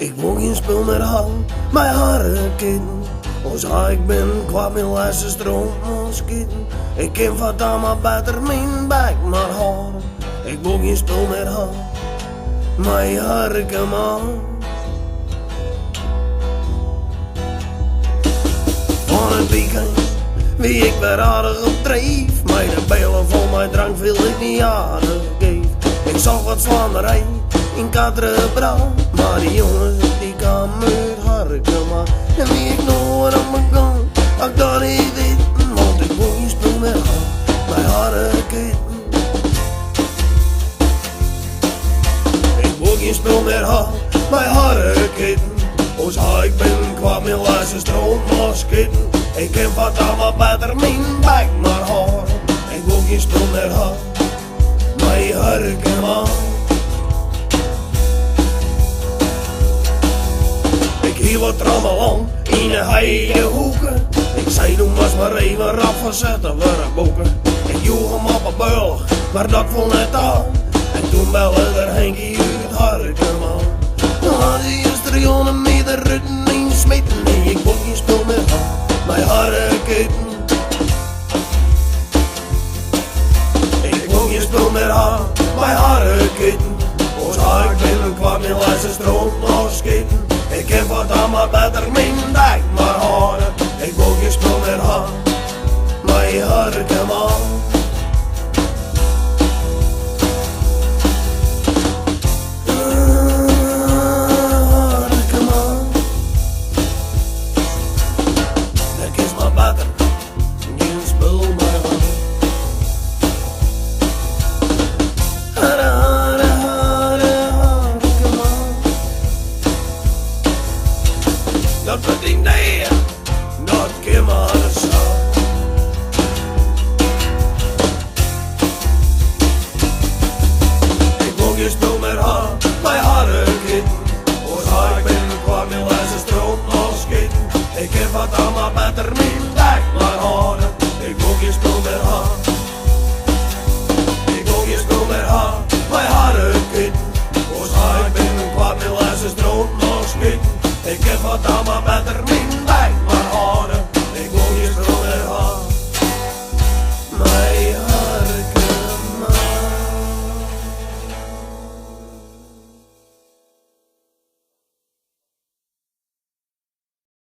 Ik wil geen spul meer halen, mijn haren kitten. Als ik ben kwaad, mijn laatste stroom als kitten. Ik ken wat allemaal beter, mijn bek maar haren. Ik wil geen spul meer halen, mijn haren man. Van het weekend, wie ik weer aardig op dreef. Mijn belen vol mijn drank wil ik niet aardig geef. Ik zag wat slanderij in Katrenbrand, maar die jongens die kwamen uit Harkema. En wie ik nooit op me kan, ik dat niet weten, want ik wil geen spul meer gaan, mijn harketen. Ik wil geen spul meer gaan, mijn harketen. Als ik ben kwaad, mijn laatste stroom als kitten. Ik ken wat allemaal beter, mijn bek maar haar. Ik wil geen spul meer gaan, mijn harkema. Hier wat rammeland in de heide hoeken. Ik zei toen was maar even rap van zetten we een boeken. Ik joeg hem op een beul, maar dat vond net aan. En toen belde er Henkie uit Harkema. Dan had hij eerst 300 meter rutten in smeten. Nee, ik wil geen spul meer gaan, mijn harketen. Ik wil geen spul meer gaan, mijn harketen. Als ik ben kwaad, mijn laatste stroom als kitten. Ik heb wat allemaal beter, mijn dijk maar haren. Ik wil geen spul meer gaan, mijn harkema. Harkema. Ik is maar beter, geen spul meer gaan. Dat verdient nee, dat kan maar zo. Ik wil geen spul meer gaan, mijn harketen. Als ik ben kwaad, mijn laatste stroom als kitten. Ik heb wat allemaal beter, mijn dijk maar haren. Ik wil geen spul meer gaan, ik wil geen spul meer gaan, mijn harketen. Als ik ben kwaad, mijn laatste stroom als kitten. Ik heb wat allemaal beter.